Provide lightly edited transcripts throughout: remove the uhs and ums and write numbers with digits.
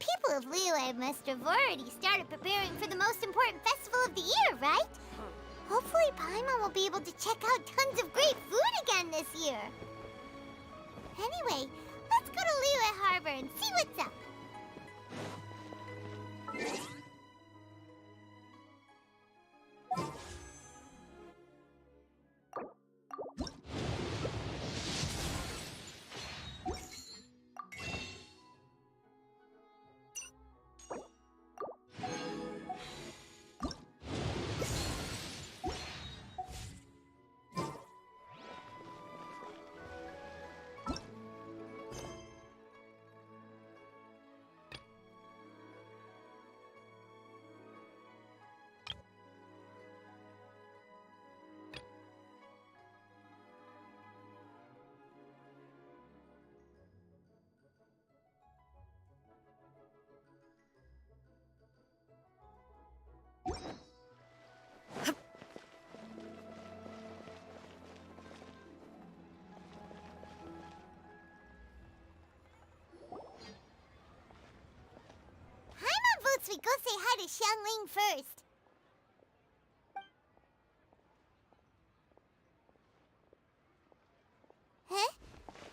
people of Liyue must have already started preparing for the most important festival of the year, right? Hopefully Paimon will be able to check out tons of great food again this year. Anyway, let's go to Liyue Harbor and see what's up. We go say hi to Xiangling first. Huh?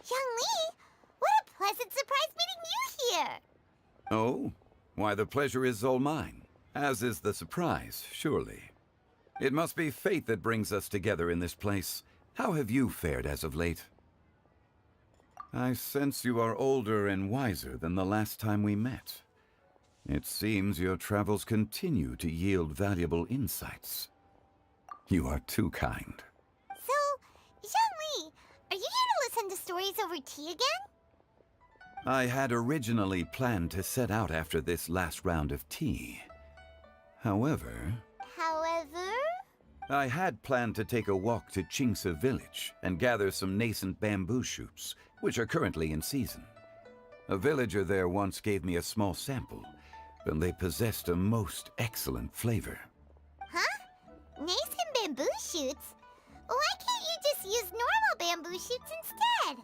Xiangling? What a pleasant surprise meeting you here! Oh? Why, the pleasure is all mine, as is the surprise, surely. It must be fate that brings us together in this place. How have you fared as of late? I sense you are older and wiser than the last time we met. It seems your travels continue to yield valuable insights. You are too kind. So, Xiangling, are you here to listen to stories over tea again? I had originally planned to set out after this last round of tea. However, I had planned to take a walk to Qingce village and gather some nascent bamboo shoots, which are currently in season. A villager there once gave me a small sample, and they possessed a most excellent flavor. Huh? Nascent bamboo shoots? Why can't you just use normal bamboo shoots instead?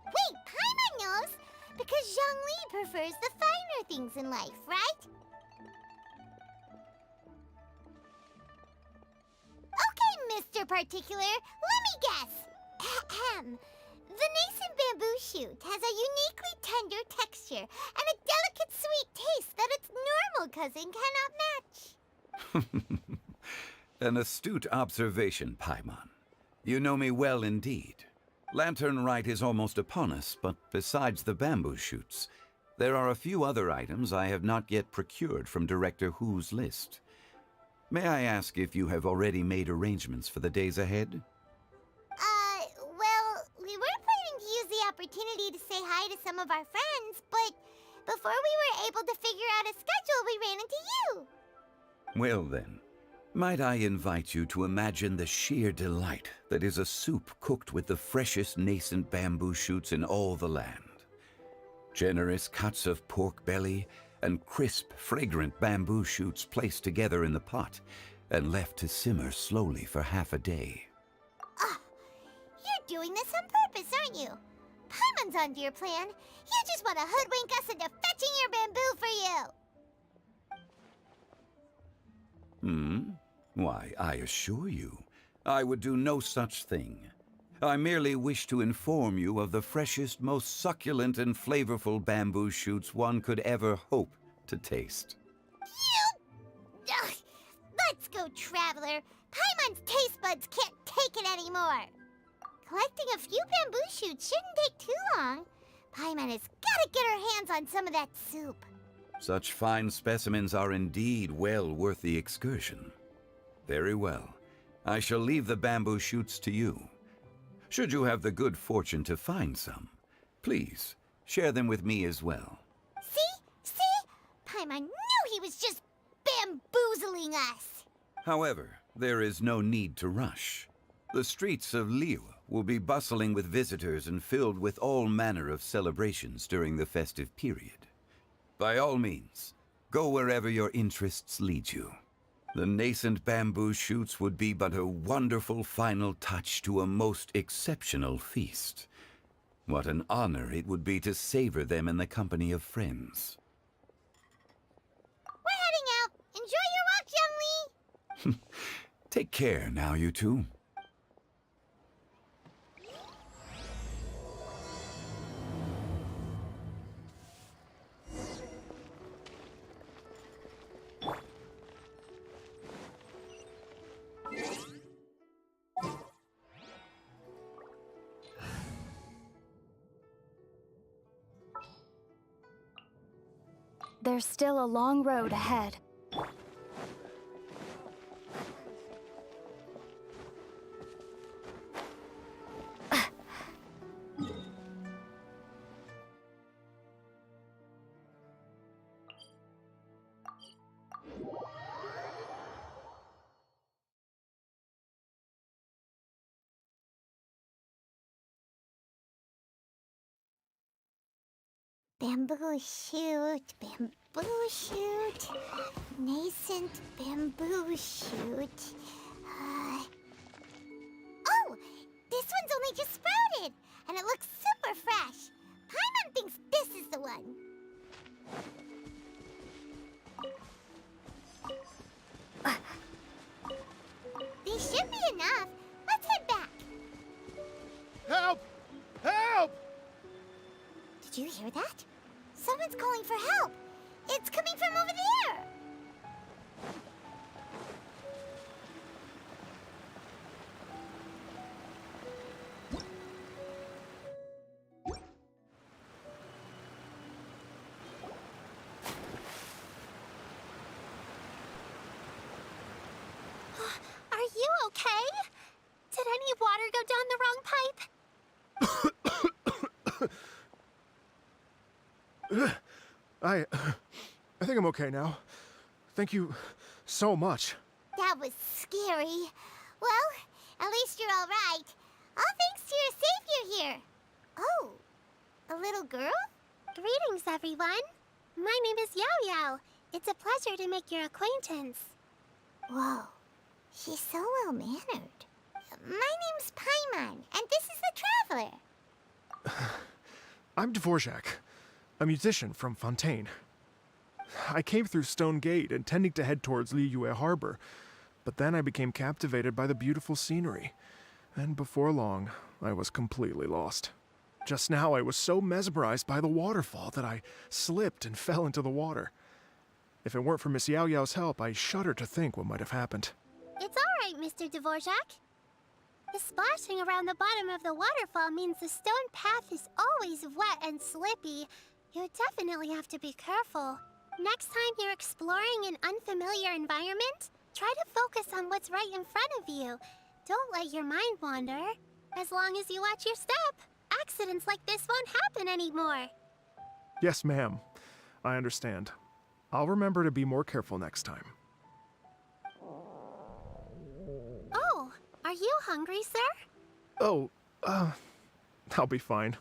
Wait, Paimon knows! Because Xiangling prefers the finer things in life, right? Okay, Mr. Particular, let me guess. Ahem. The nascent bamboo shoot has a uniquely tender texture and a delicate sweet taste that its normal cousin cannot match. An astute observation, Paimon. You know me well indeed. Lantern Rite is almost upon us, but besides the bamboo shoots, there are a few other items I have not yet procured from Director Hu's list. May I ask if you have already made arrangements for the days ahead? Well, we were planning to use the opportunity to say hi to some of our friends, but before we were able to figure out a schedule, we ran into you. Well then, might I invite you to imagine the sheer delight that is a soup cooked with the freshest nascent bamboo shoots in all the land. Generous cuts of pork belly and crisp, fragrant bamboo shoots placed together in the pot and left to simmer slowly for half a day. You're doing this on purpose, aren't you? Paimon's onto your plan. You just want to hoodwink us into fetching your bamboo for you. Why, I assure you, I would do no such thing. I merely wish to inform you of the freshest, most succulent and flavorful bamboo shoots one could ever hope to taste. Ugh. Let's go, Traveler. Paimon's taste buds can't take it anymore. Collecting a few bamboo shoots shouldn't take too long. Paimon has got to get her hands on some of that soup. Such fine specimens are indeed well worth the excursion. Very well. I shall leave the bamboo shoots to you. Should you have the good fortune to find some, please share them with me as well. See? Paimon knew he was just bamboozling us. However, there is no need to rush. The streets of Liyue will be bustling with visitors and filled with all manner of celebrations during the festive period. By all means, go wherever your interests lead you. The nascent bamboo shoots would be but a wonderful final touch to a most exceptional feast. What an honor it would be to savor them in the company of friends. Take care now, you two. There's still a long road ahead. Bamboo shoot, nascent bamboo shoot. Oh, this one's only just sprouted, and it looks super fresh. Paimon thinks this is the one. These should be enough. Let's head back. Help! Help! Did you hear that? Someone's calling for help. It's coming from over there. Are you okay? Did any water go down the wrong pipe? I think I'm okay now. Thank you so much. That was scary. Well, at least you're all right. All thanks to your savior here. Oh, a little girl? Greetings, everyone. My name is Yao Yao. It's a pleasure to make your acquaintance. Whoa, she's so well-mannered. My name's Paimon, and this is the Traveler. I'm Dvorak, a musician from Fontaine. I came through Stone Gate intending to head towards Liyue Harbor, but then I became captivated by the beautiful scenery, and before long, I was completely lost. Just now, I was so mesmerized by the waterfall that I slipped and fell into the water. If it weren't for Miss Yao Yao's help, I shudder to think what might have happened. It's all right, Mr. Dvorak. The splashing around the bottom of the waterfall means the stone path is always wet and slippy. You definitely have to be careful. Next time you're exploring an unfamiliar environment, try to focus on what's right in front of you. Don't let your mind wander. As long as you watch your step, accidents like this won't happen anymore. Yes, ma'am. I understand. I'll remember to be more careful next time. Oh, are you hungry, sir? Oh, I'll be fine.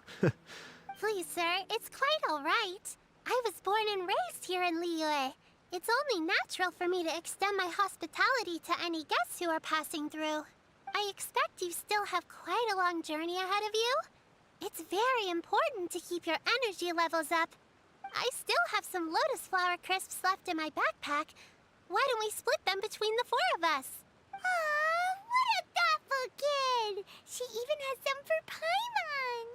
Please, sir, it's quite all right. I was born and raised here in Liyue. It's only natural for me to extend my hospitality to any guests who are passing through. I expect you still have quite a long journey ahead of you. It's very important to keep your energy levels up. I still have some lotus flower crisps left in my backpack. Why don't we split them between the four of us? Aw, what a thoughtful kid! She even has some for Paimon!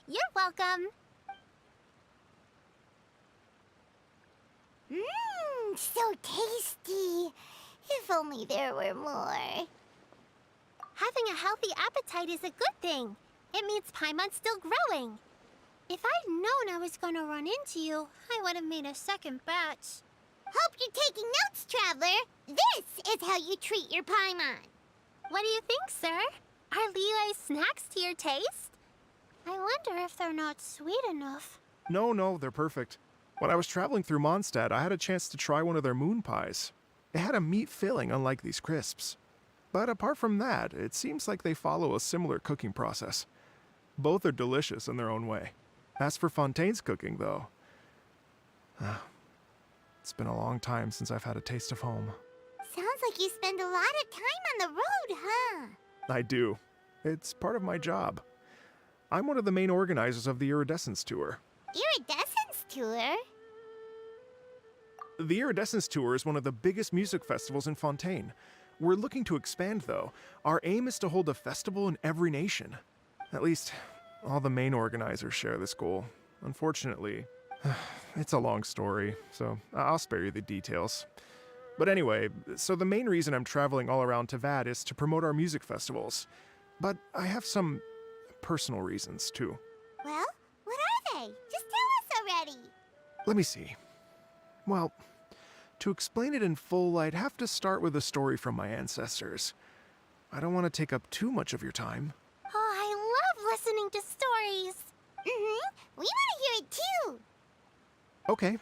You're welcome. Mmm, so tasty! If only there were more. Having a healthy appetite is a good thing. It means Paimon's still growing. If I'd known I was gonna run into you, I would have made a second batch. Hope you're taking notes, Traveler. This is how you treat your Paimon. What do you think, sir? Are Liyue snacks to your taste? I wonder if they're not sweet enough. No, they're perfect. When I was traveling through Mondstadt, I had a chance to try one of their moon pies. It had a meat filling, unlike these crisps. But apart from that, it seems like they follow a similar cooking process. Both are delicious in their own way. As for Fontaine's cooking, though, it's been a long time since I've had a taste of home. Sounds like you spend a lot of time on the road, huh? I do. It's part of my job. I'm one of the main organizers of the Iridescence Tour. Iridescence Tour? The Iridescence Tour is one of the biggest music festivals in Fontaine. We're looking to expand, though. Our aim is to hold a festival in every nation. At least, all the main organizers share this goal. Unfortunately, it's a long story, so I'll spare you the details. But anyway, so the main reason I'm traveling all around Tavad is to promote our music festivals. But I have some personal reasons, too. Well, what are they? Just tell us already. Let me see. Well, to explain it in full, I'd have to start with a story from my ancestors. I don't want to take up too much of your time. Oh, I love listening to stories. We want to hear it too. Okay,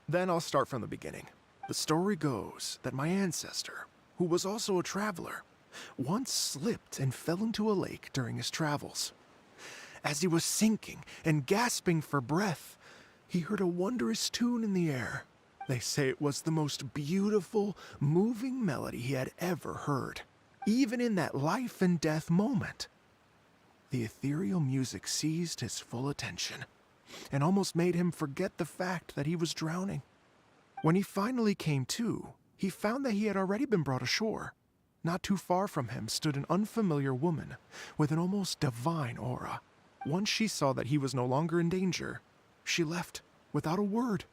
then I'll start from the beginning. The story goes that my ancestor, who was also a traveler, once slipped and fell into a lake during his travels. As he was sinking and gasping for breath, he heard a wondrous tune in the air. They say it was the most beautiful, moving melody he had ever heard, even in that life and death moment. The ethereal music seized his full attention and almost made him forget the fact that he was drowning. When he finally came to, he found that he had already been brought ashore. Not too far from him stood an unfamiliar woman with an almost divine aura. Once she saw that he was no longer in danger, she left without a word.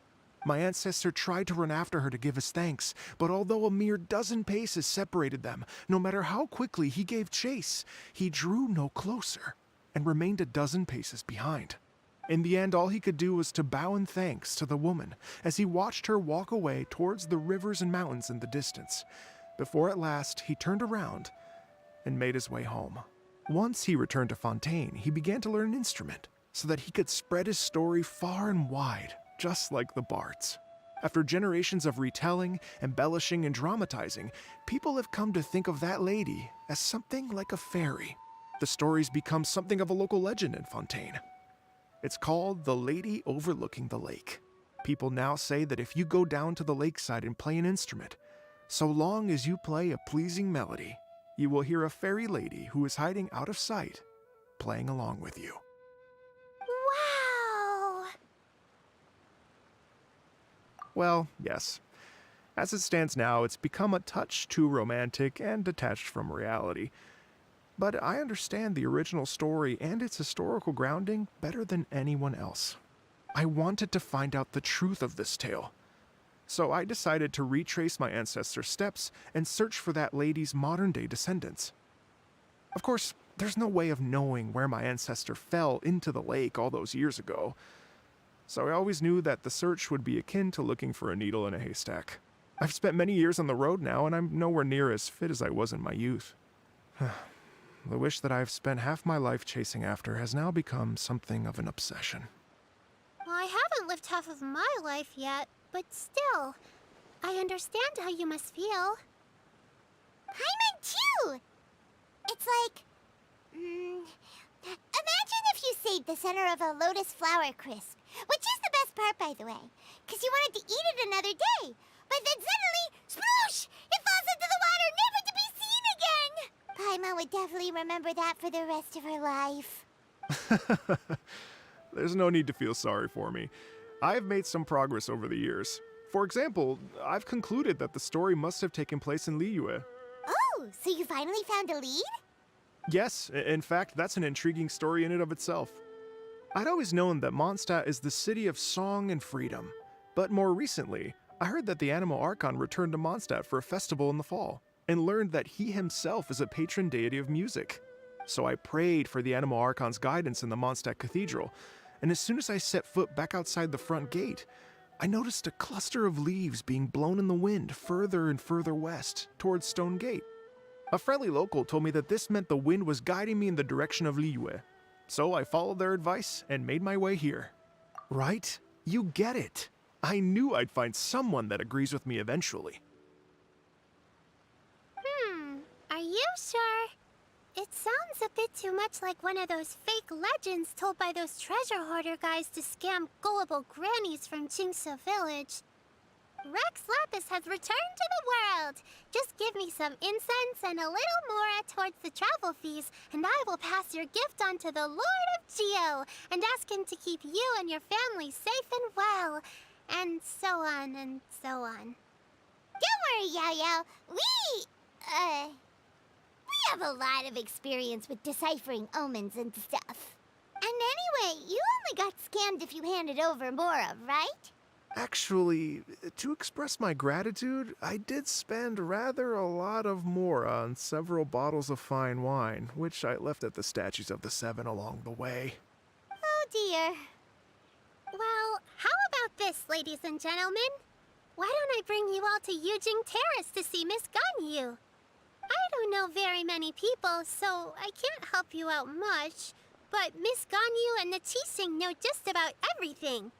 My ancestor tried to run after her to give his thanks, but although a mere dozen paces separated them, no matter how quickly he gave chase, he drew no closer and remained a dozen paces behind. In the end, all he could do was to bow in thanks to the woman as he watched her walk away towards the rivers and mountains in the distance, before at last he turned around and made his way home. Once he returned to Fontaine, he began to learn an instrument so that he could spread his story far and wide, just like the bards. After generations of retelling, embellishing, and dramatizing, people have come to think of that lady as something like a fairy. The story's become something of a local legend in Fontaine. It's called the Lady Overlooking the Lake. People now say that if you go down to the lakeside and play an instrument, so long as you play a pleasing melody, you will hear a fairy lady who is hiding out of sight, playing along with you. Wow! Well, yes. As it stands now, it's become a touch too romantic and detached from reality. But I understand the original story and its historical grounding better than anyone else. I wanted to find out the truth of this tale. So I decided to retrace my ancestors' steps and search for that lady's modern-day descendants. Of course, there's no way of knowing where my ancestor fell into the lake all those years ago. So I always knew that the search would be akin to looking for a needle in a haystack. I've spent many years on the road now, and I'm nowhere near as fit as I was in my youth. The wish that I've spent half my life chasing after has now become something of an obsession. Well, I haven't lived half of my life yet, but still, I understand how you must feel. Paimon too! It's like... imagine if you saved the center of a lotus flower crisp, which is the best part, by the way, because you wanted to eat it another day. But then suddenly, sploosh! It falls into the water, never to be seen again! Paimon would definitely remember that for the rest of her life. There's no need to feel sorry for me. I've made some progress over the years. For example, I've concluded that the story must have taken place in Liyue. Oh, so you finally found a lead? Yes, in fact, that's an intriguing story in and of itself. I'd always known that Mondstadt is the city of song and freedom, but more recently, I heard that the Animal Archon returned to Mondstadt for a festival in the fall, and learned that he himself is a patron deity of music. So I prayed for the Animal Archon's guidance in the Mondstadt Cathedral, and as soon as I set foot back outside the front gate, I noticed a cluster of leaves being blown in the wind further and further west, towards Stone Gate. A friendly local told me that this meant the wind was guiding me in the direction of Liyue, so I followed their advice and made my way here. Right? You get it. I knew I'd find someone that agrees with me eventually. Are you sure? It sounds a bit too much like one of those fake legends told by those treasure hoarder guys to scam gullible grannies from Chingsa Village. Rex Lapis has returned to the world. Just give me some incense and a little more towards the travel fees, and I will pass your gift on to the Lord of Geo and ask him to keep you and your family safe and well, and so on and so on. Don't worry, Yao Yao. We have a lot of experience with deciphering omens and stuff. And anyway, you only got scammed if you handed over Mora, right? Actually, to express my gratitude, I did spend rather a lot of more on several bottles of fine wine, which I left at the Statues of the Seven along the way. Oh dear. Well, how about this, ladies and gentlemen? Why don't I bring you all to Yujing Terrace to see Miss Ganyu? I don't know very many people, so I can't help you out much, but Miss Ganyu and the Qixing know just about everything.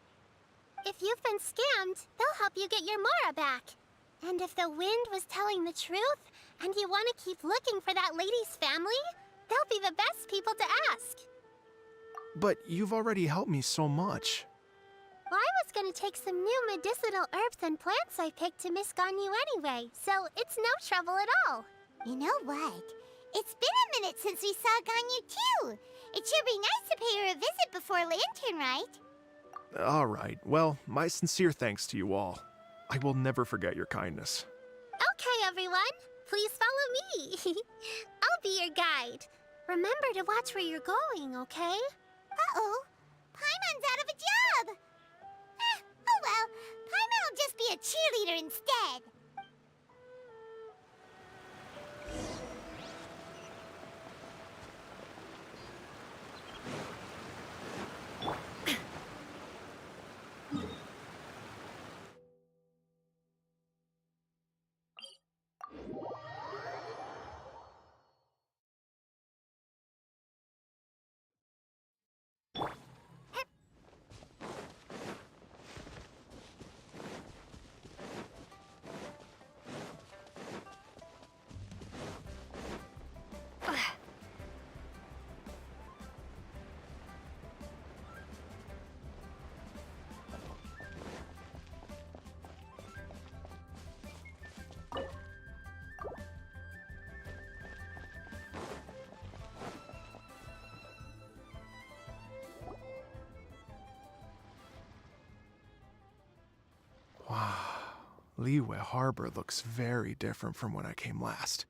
If you've been scammed, they'll help you get your Mora back. And if the wind was telling the truth, and you want to keep looking for that lady's family, they'll be the best people to ask. But you've already helped me so much. Well, I was gonna take some new medicinal herbs and plants I picked to Miss Ganyu anyway, so it's no trouble at all. You know what? It's been a minute since we saw Ganyu too. It should be nice to pay her a visit before Lantern Rite. All right, well, my sincere thanks to you all. I will never forget your kindness. Okay, everyone, please follow me. I'll be your guide. Remember to watch where you're going, okay? Uh-oh. Paimon's out of a job. Oh well, Paimon will just be a cheerleader instead. Wow, Liyue Harbor looks very different from when I came last.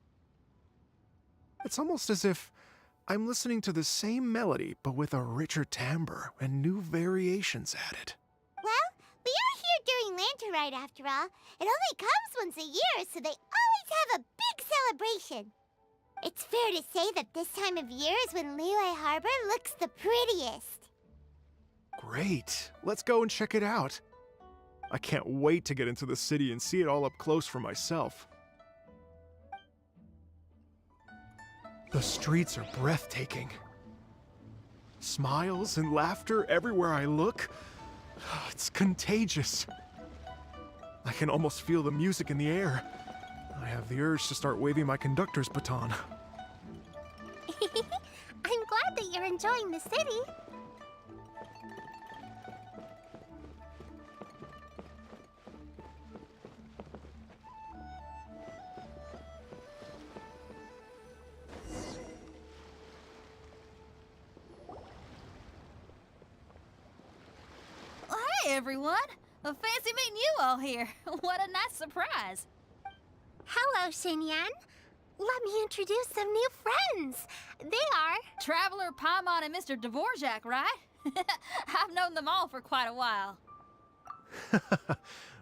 It's almost as if I'm listening to the same melody, but with a richer timbre and new variations added. Well, we are here during Lantern Rite after all. It only comes once a year, so they always have a big celebration. It's fair to say that this time of year is when Liyue Harbor looks the prettiest. Great, let's go and check it out. I can't wait to get into the city and see it all up close for myself. The streets are breathtaking. Smiles and laughter everywhere I look. It's contagious. I can almost feel the music in the air. I have the urge to start waving my conductor's baton. I'm glad that you're enjoying the city. Hey everyone! Fancy meeting you all here. What a nice surprise. Hello, Xinyan. Let me introduce some new friends. They are... Traveler, Paimon, and Mr. Dvorak, right? I've known them all for quite a while.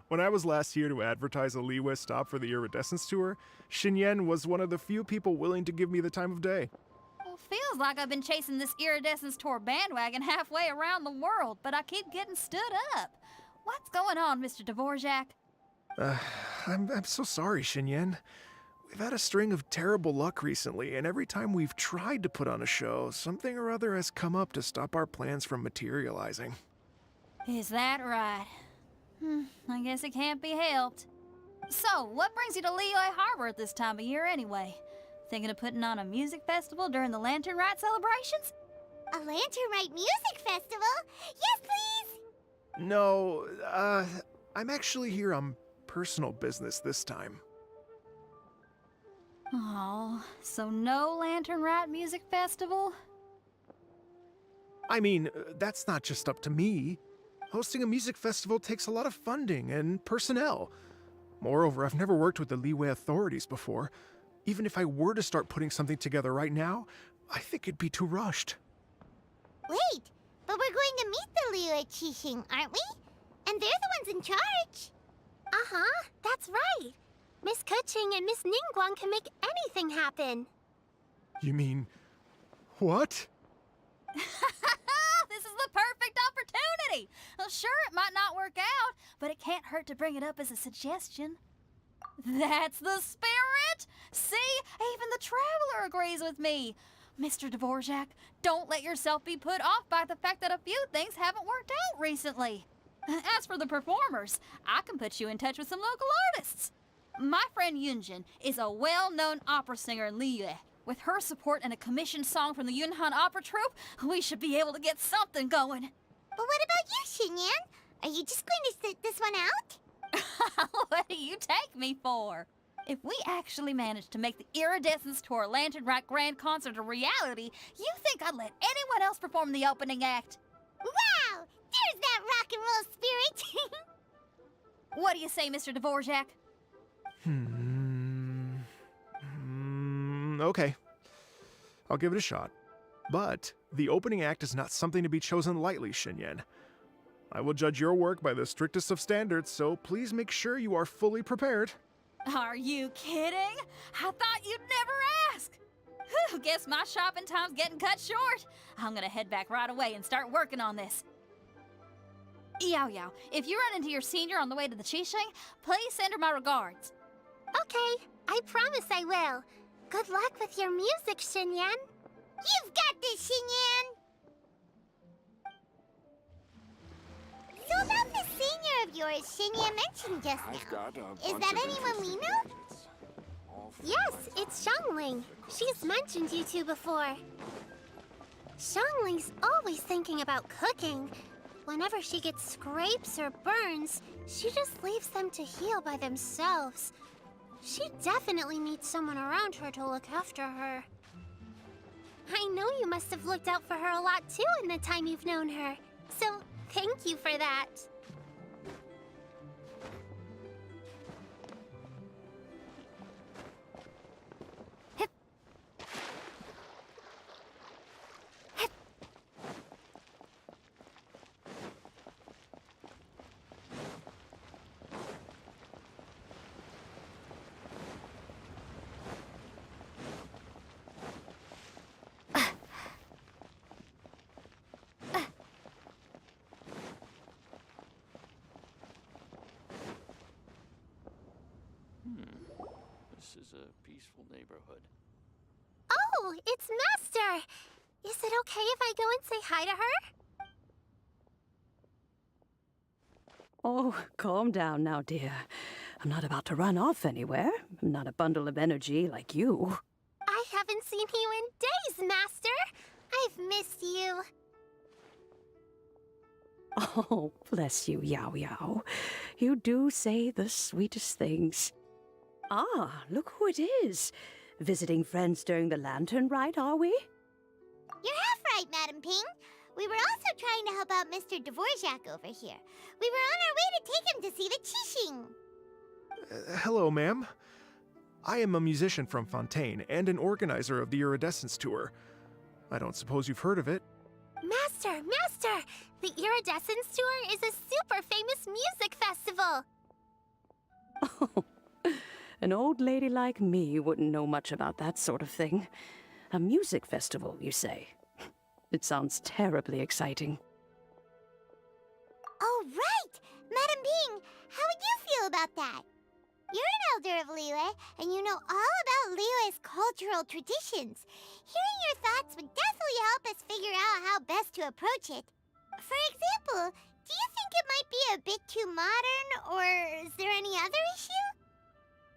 When I was last here to advertise a Liyue stop for the Iridescence Tour, Xinyan was one of the few people willing to give me the time of day. Well, feels like I've been chasing this Iridescence Tour bandwagon halfway around the world, but I keep getting stood up. What's going on, Mr. Dvorak? I'm so sorry, Xinyan. We've had a string of terrible luck recently, and every time we've tried to put on a show, something or other has come up to stop our plans from materializing. Is that right? I guess it can't be helped. So, what brings you to Liyue Harbor at this time of year anyway? Thinking of putting on a music festival during the Lantern Rite celebrations? A Lantern Rite music festival? Yes, please! No, I'm actually here on personal business this time. Oh, so no Lantern Rite music festival? I mean, that's not just up to me. Hosting a music festival takes a lot of funding and personnel. Moreover, I've never worked with the Liyue authorities before. Even if I were to start putting something together right now, I think it'd be too rushed. Wait, but we're going to meet the Liyue Qixing, aren't we? And they're the ones in charge. Uh-huh, that's right. Miss Kuching and Miss Ningguang can make anything happen. You mean... what? This is the perfect opportunity! Well, sure, it might not work out, but it can't hurt to bring it up as a suggestion. That's the spirit! See? Even the Traveler agrees with me. Mr. Dvorak, don't let yourself be put off by the fact that a few things haven't worked out recently. As for the performers, I can put you in touch with some local artists. My friend Yunjin is a well-known opera singer in Liyue. With her support and a commissioned song from the Yunhan Opera Troupe, we should be able to get something going. But what about you, Xinyan? Are you just going to sit this one out? What do you take me for? If we actually manage to make the Iridescence Tour Lantern Rite Grand Concert a reality, you think I'd let anyone else perform the opening act? Wow! There's that rock and roll spirit! What do you say, Mr. Dvorak? Okay. I'll give it a shot. But the opening act is not something to be chosen lightly, Xinyan. I will judge your work by the strictest of standards, so please make sure you are fully prepared. Are you kidding? I thought you'd never ask. Whew, guess my shopping time's getting cut short. I'm gonna head back right away and start working on this. Yao Yao, if you run into your senior on the way to the Qixing, please send her my regards. Okay, I promise I will. Good luck with your music, Xinyan. You've got this, Xinyan! So about the senior of yours Xinyan mentioned just now, is that anyone we know? Yes, it's Xiangling. She's mentioned you two before. Xiangling's always thinking about cooking. Whenever she gets scrapes or burns, she just leaves them to heal by themselves. She definitely needs someone around her to look after her. I know you must have looked out for her a lot too in the time you've known her. So, thank you for that. This is a peaceful neighborhood. Oh, it's Master! Is it okay if I go and say hi to her? Oh, calm down now, dear. I'm not about to run off anywhere. I'm not a bundle of energy like you. I haven't seen you in days, Master! I've missed you. Oh, bless you, Yao Yao. You do say the sweetest things. Ah, look who it is. Visiting friends during the Lantern Rite, are we? You're half right, Madam Ping. We were also trying to help out Mr. Dvorak over here. We were on our way to take him to see the Qixing. Hello, ma'am. I am a musician from Fontaine and an organizer of the Iridescence Tour. I don't suppose you've heard of it. Master! Master! The Iridescence Tour is a super famous music festival! Oh, an old lady like me wouldn't know much about that sort of thing. A music festival, you say? It sounds terribly exciting. Oh, right! Madam Ping, how would you feel about that? You're an elder of Liyue, and you know all about Liyue's cultural traditions. Hearing your thoughts would definitely help us figure out how best to approach it. For example, do you think it might be a bit too modern, or is there any other issue?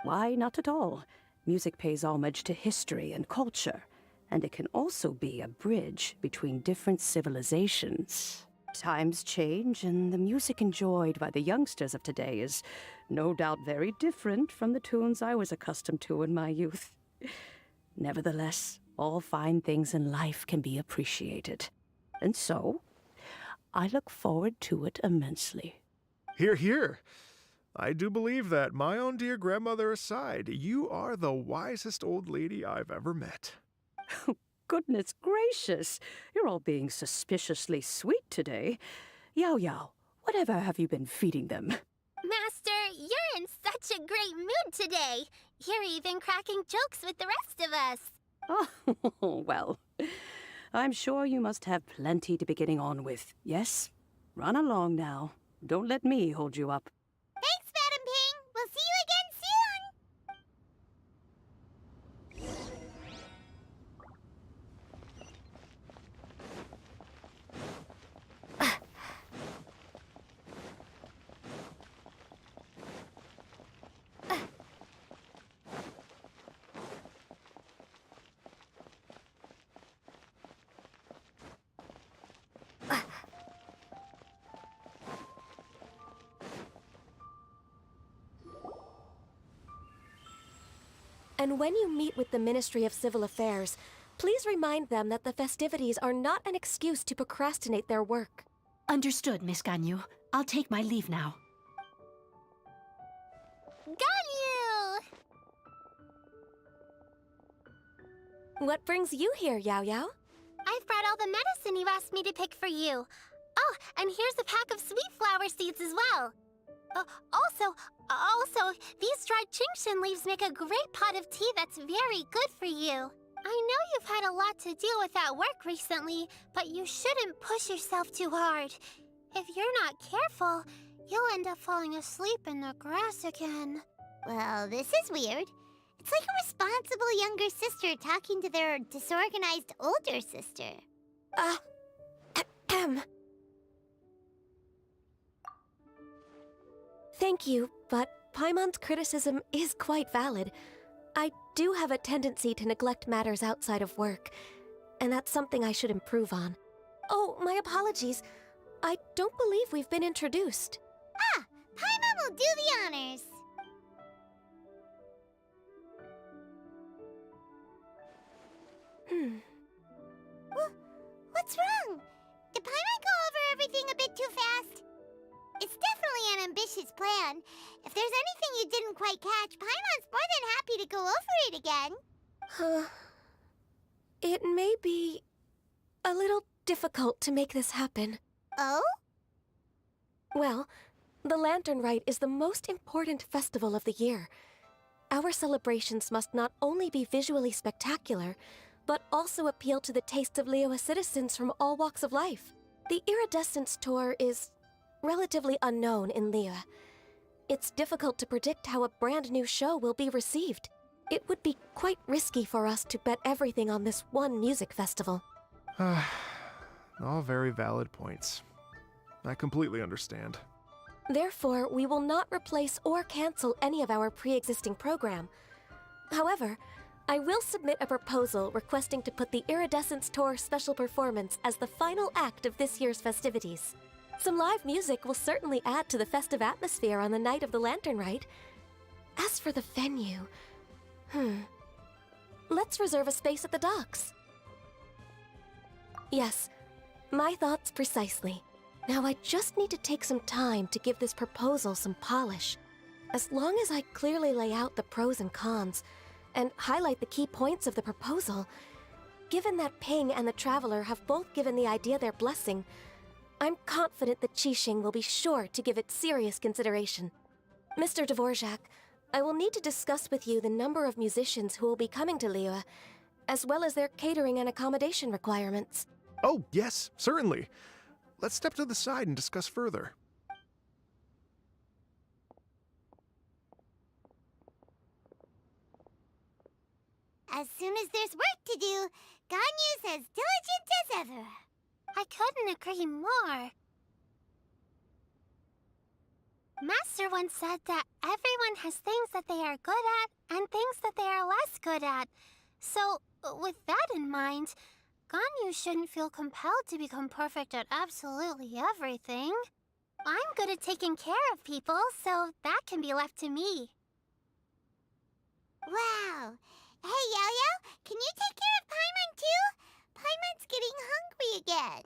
Why, not at all. Music pays homage to history and culture, and it can also be a bridge between different civilizations. Times change, and the music enjoyed by the youngsters of today is no doubt very different from the tunes I was accustomed to in my youth. Nevertheless, all fine things in life can be appreciated. And so, I look forward to it immensely. Hear, hear. I do believe that, my own dear grandmother aside, you are the wisest old lady I've ever met. Goodness gracious, you're all being suspiciously sweet today. Yao Yao, whatever have you been feeding them? Master, you're in such a great mood today. You're even cracking jokes with the rest of us. Oh, well, I'm sure you must have plenty to be getting on with. Yes? Run along now. Don't let me hold you up. Thanks, Madam Ping. We'll see you again soon. And when you meet with the Ministry of Civil Affairs, please remind them that the festivities are not an excuse to procrastinate their work. Understood, Miss Ganyu. I'll take my leave now. Ganyu! What brings you here, Yao Yao? I've brought all the medicine you asked me to pick for you. Oh, and here's a pack of sweet flower seeds as well. Also, these dried Chingshin leaves make a great pot of tea that's very good for you. I know you've had a lot to deal with at work recently, but you shouldn't push yourself too hard. If you're not careful, you'll end up falling asleep in the grass again. Well, this is weird. It's like a responsible younger sister talking to their disorganized older sister. Thank you, but Paimon's criticism is quite valid. I do have a tendency to neglect matters outside of work, and that's something I should improve on. Oh, my apologies. I don't believe we've been introduced. Ah, Paimon will do the honors. What's wrong? Did Paimon go over everything a bit too fast? It's definitely an ambitious plan. If there's anything you didn't quite catch, Paimon's more than happy to go over it again. It may be a little difficult to make this happen. Oh? Well, the Lantern Rite is the most important festival of the year. Our celebrations must not only be visually spectacular, but also appeal to the tastes of Liyue citizens from all walks of life. The Iridescence Tour is relatively unknown in Liyue. It's difficult to predict how a brand new show will be received. It would be quite risky for us to bet everything on this one music festival. All very valid points. I completely understand. Therefore, we will not replace or cancel any of our pre-existing program. However, I will submit a proposal requesting to put the Iridescence Tour special performance as the final act of this year's festivities. Some live music will certainly add to the festive atmosphere on the night of the Lantern Rite. As for the venue, let's reserve a space at the docks. Yes, my thoughts precisely. Now I just need to take some time to give this proposal some polish. As long as I clearly lay out the pros and cons, and highlight the key points of the proposal, given that Ping and the Traveler have both given the idea their blessing, I'm confident that Qixing will be sure to give it serious consideration. Mr. Dvorak, I will need to discuss with you the number of musicians who will be coming to Liyue, as well as their catering and accommodation requirements. Oh, yes, certainly. Let's step to the side and discuss further. As soon as there's work to do, Ganyu's as diligent as ever. I couldn't agree more. Master once said that everyone has things that they are good at and things that they are less good at. So, with that in mind, Ganyu shouldn't feel compelled to become perfect at absolutely everything. I'm good at taking care of people, so that can be left to me. Wow. Hey, Yo-Yo, can you take care of Paimon too? Paimon's getting hungry again.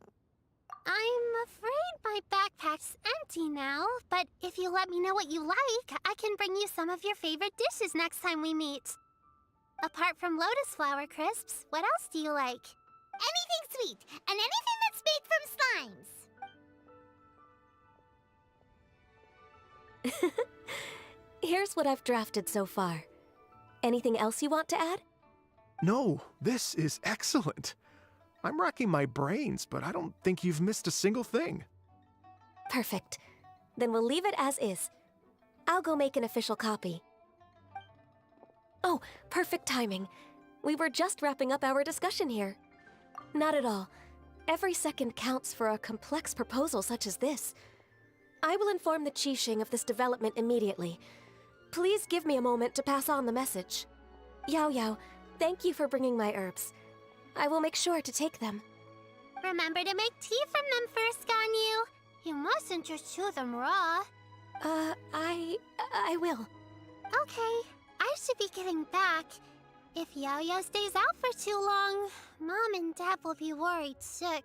I'm afraid my backpack's empty now, but if you let me know what you like, I can bring you some of your favorite dishes next time we meet. Apart from lotus flower crisps, what else do you like? Anything sweet, and anything that's made from slimes. Here's what I've drafted so far. Anything else you want to add? No, this is excellent. I'm racking my brains, but I don't think you've missed a single thing. Perfect. Then we'll leave it as is. I'll go make an official copy. Oh, perfect timing. We were just wrapping up our discussion here. Not at all. Every second counts for a complex proposal such as this. I will inform the Qixing of this development immediately. Please give me a moment to pass on the message. Yao Yao, thank you for bringing my herbs. I will make sure to take them. Remember to make tea from them first, Ganyu. You mustn't just chew them raw. I will. Okay, I should be getting back. If Yao-Yao stays out for too long, Mom and Dad will be worried sick.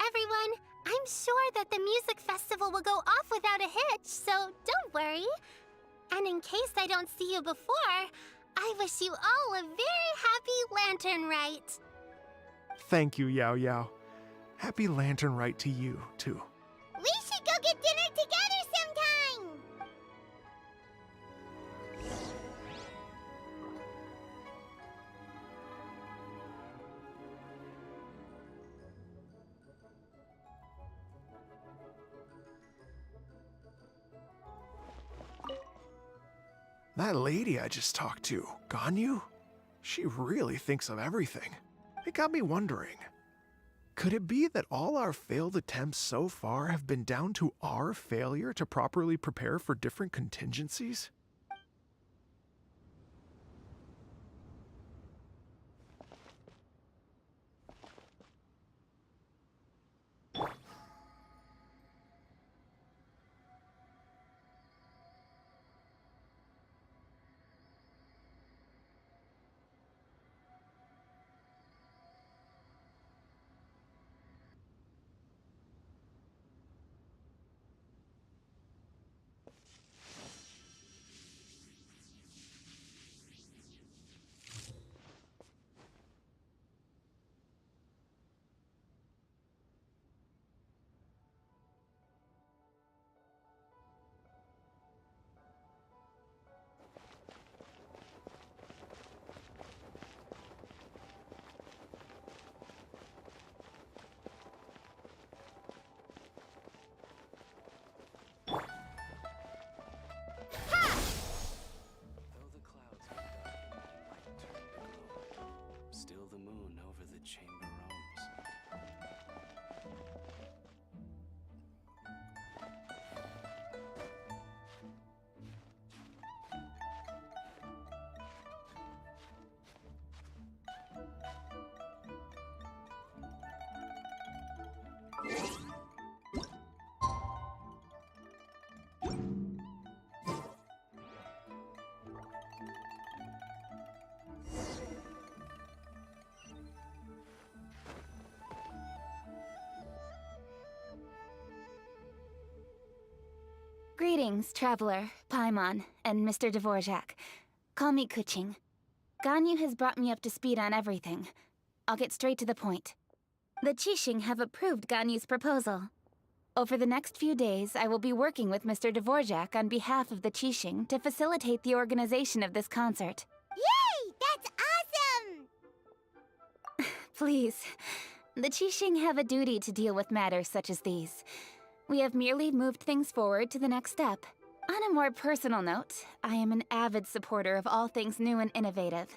Everyone, I'm sure that the music festival will go off without a hitch, so don't worry. And in case I don't see you before, I wish you all a very happy Lantern Rite. Thank you, Yao Yao. Happy Lantern Rite to you, too. We should go get dinner together sometime! That lady I just talked to, Ganyu? She really thinks of everything. It got me wondering. Could it be that all our failed attempts so far have been down to our failure to properly prepare for different contingencies? Still the moon over the chamber roams. Greetings, Traveler, Paimon, and Mr. Dvorak. Call me Kuching. Ganyu has brought me up to speed on everything. I'll get straight to the point. The Qixing have approved Ganyu's proposal. Over the next few days, I will be working with Mr. Dvorak on behalf of the Qixing to facilitate the organization of this concert. Yay! That's awesome! Please. The Qixing have a duty to deal with matters such as these. We have merely moved things forward to the next step. On a more personal note, I am an avid supporter of all things new and innovative.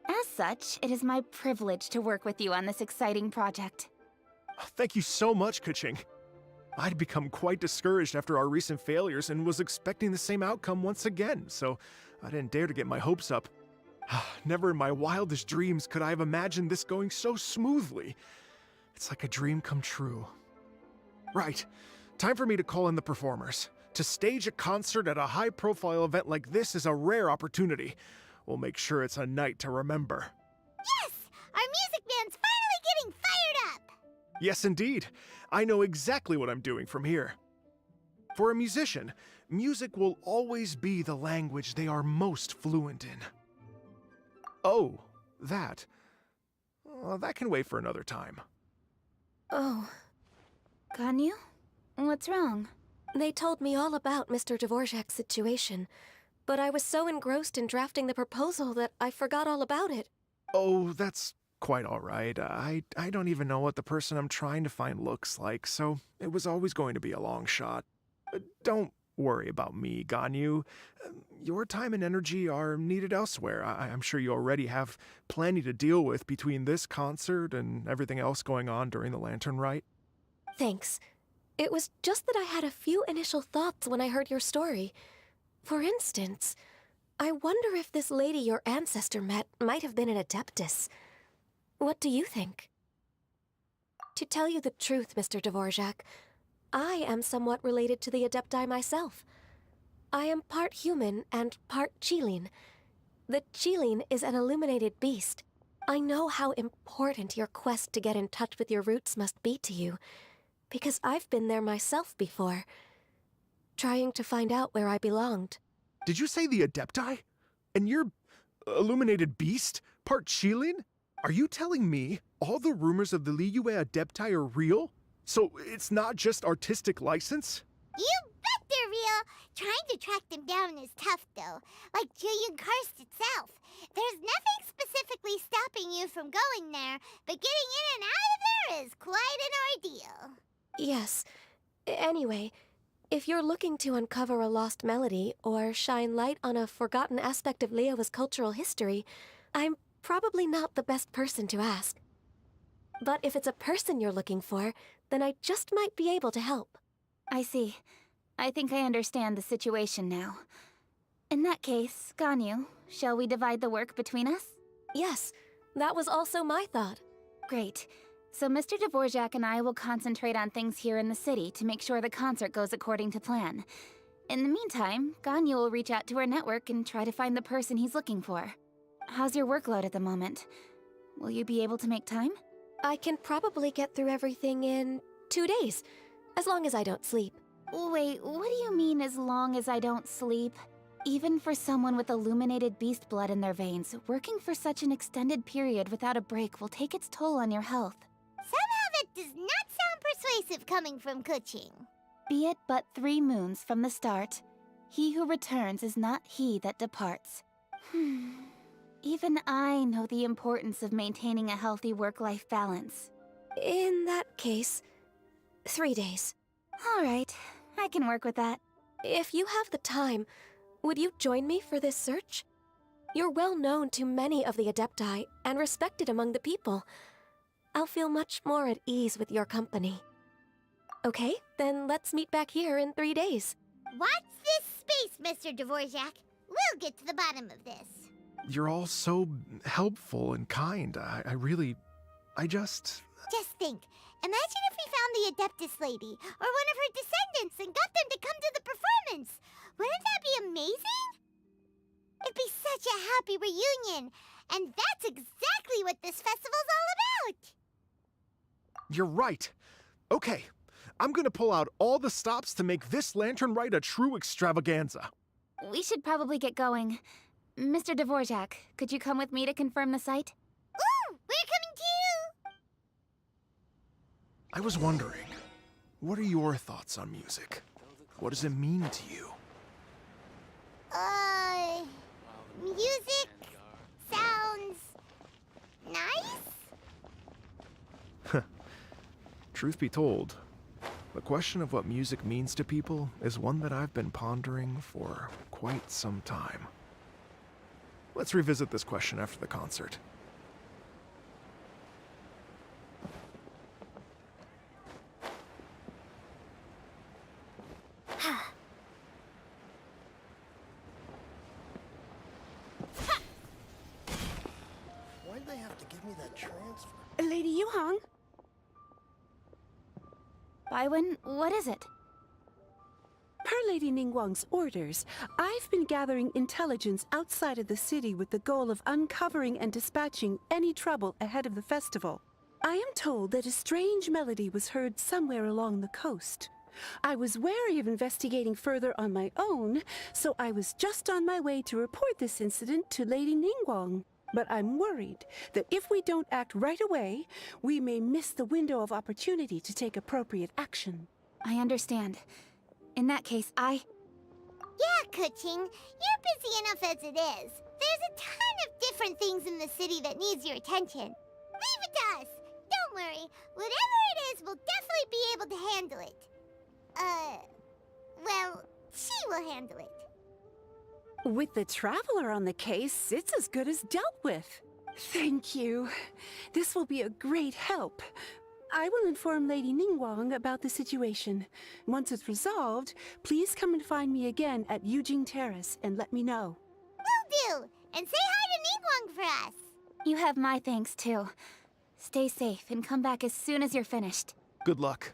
As such, it is my privilege to work with you on this exciting project. Thank you so much, Kuching. I'd become quite discouraged after our recent failures and was expecting the same outcome once again, so I didn't dare to get my hopes up. Never in my wildest dreams could I have imagined this going so smoothly. It's like a dream come true. Right. Time for me to call in the performers. To stage a concert at a high-profile event like this is a rare opportunity. We'll make sure it's a night to remember. Yes! Our music band's finally getting fired up! Yes, indeed. I know exactly what I'm doing from here. For a musician, music will always be the language they are most fluent in. Oh, that. That can wait for another time. Oh. Ganyu? What's wrong? They told me all about Mr. Dvorak's situation, but I was so engrossed in drafting the proposal that I forgot all about it. Oh, that's quite all right. I don't even know what the person I'm trying to find looks like, so it was always going to be a long shot. Don't worry about me, Ganyu. Your time and energy are needed elsewhere. I'm sure you already have plenty to deal with between this concert and everything else going on during the Lantern Rite. Thanks. It was just that I had a few initial thoughts when I heard your story. For instance, I wonder if this lady your ancestor met might have been an Adeptus. What do you think? To tell you the truth, Mr. Dvorak, I am somewhat related to the Adepti myself. I am part human and part Qilin. The Qilin is an illuminated beast. I know how important your quest to get in touch with your roots must be to you, because I've been there myself before, trying to find out where I belonged. Did you say the Adepti? And you're illuminated beast? Part Qilin? Are you telling me all the rumors of the Liyue Adepti are real? So it's not just artistic license? You bet they're real! Trying to track them down is tough, though. Like Julian Karst itself. There's nothing specifically stopping you from going there, but getting in and out of there is quite an ordeal. Yes. Anyway, if you're looking to uncover a lost melody or shine light on a forgotten aspect of Liyue's cultural history, I'm probably not the best person to ask. But if it's a person you're looking for, then I just might be able to help. I see. I think I understand the situation now. In that case, Ganyu, shall we divide the work between us? Yes, that was also my thought. Great. So Mr. Dvorak and I will concentrate on things here in the city to make sure the concert goes according to plan. In the meantime, Ganyu will reach out to our network and try to find the person he's looking for. How's your workload at the moment? Will you be able to make time? I can probably get through everything in 2 days, as long as I don't sleep. Wait, what do you mean as long as I don't sleep? Even for someone with illuminated beast blood in their veins, working for such an extended period without a break will take its toll on your health. Somehow that does not sound persuasive coming from Kuching. Be it but 3 moons from the start, he who returns is not he that departs. Even I know the importance of maintaining a healthy work-life balance. In that case, 3 days. All right, I can work with that. If you have the time, would you join me for this search? You're well known to many of the Adepti and respected among the people. I'll feel much more at ease with your company. Okay, then let's meet back here in 3 days. Watch this space, Mr. Dvorak. We'll get to the bottom of this. You're all so helpful and kind. I just... Just think. Imagine if we found the Adeptus lady, or one of her descendants, and got them to come to the performance. Wouldn't that be amazing? It'd be such a happy reunion. And that's exactly what this festival's all about. You're right. Okay, I'm gonna pull out all the stops to make this Lantern Rite a true extravaganza. We should probably get going. Mr. Dvorak, could you come with me to confirm the site? Ooh, we're coming too! I was wondering, what are your thoughts on music? What does it mean to you? Music sounds nice? Truth be told, the question of what music means to people is one that I've been pondering for quite some time. Let's revisit this question after the concert. Why'd they have to give me that transfer? Lady Yuhong? Baiwen, what is it? Per Lady Ningguang's orders, I've been gathering intelligence outside of the city with the goal of uncovering and dispatching any trouble ahead of the festival. I am told that a strange melody was heard somewhere along the coast. I was wary of investigating further on my own, so I was just on my way to report this incident to Lady Ningguang. But I'm worried that if we don't act right away, we may miss the window of opportunity to take appropriate action. I understand. In that case, Yeah, Kuching, you're busy enough as it is. There's a ton of different things in the city that needs your attention. Leave it to us. Don't worry. Whatever it is, we'll definitely be able to handle it. Well, she will handle it. With the Traveler on the case, it's as good as dealt with. Thank you. This will be a great help. I will inform Lady Ningguang about the situation. Once it's resolved, please come and find me again at Yujing Terrace and let me know. Will do! And say hi to Ningguang for us! you have my thanks too. Stay safe and come back as soon as you're finished. Good luck.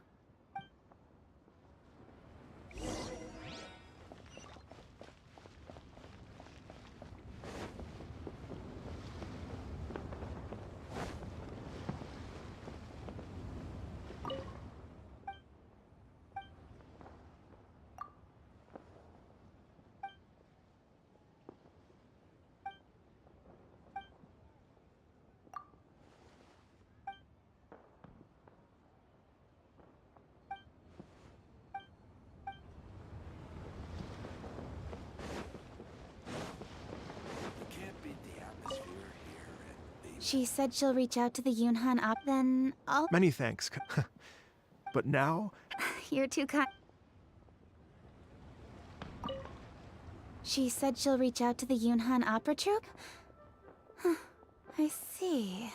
She said she'll reach out to the Yunhan Op, then I'll... Many thanks. But now... You're too kind. She said she'll reach out to the Yunhan Opera Troupe? Huh, I see.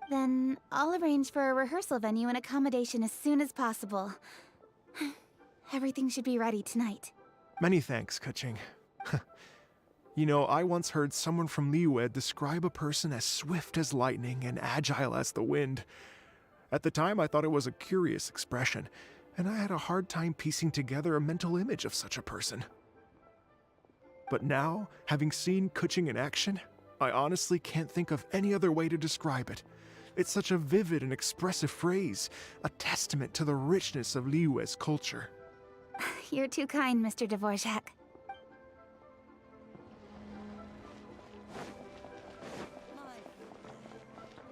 Then I'll arrange for a rehearsal venue and accommodation as soon as possible. Everything should be ready tonight. Many thanks, Kuching. You know, I once heard someone from Liyue describe a person as swift as lightning and agile as the wind. At the time, I thought it was a curious expression, and I had a hard time piecing together a mental image of such a person. But now, having seen Kuching in action, I honestly can't think of any other way to describe it. It's such a vivid and expressive phrase, a testament to the richness of Liyue's culture. You're too kind, Mr. Dvorak.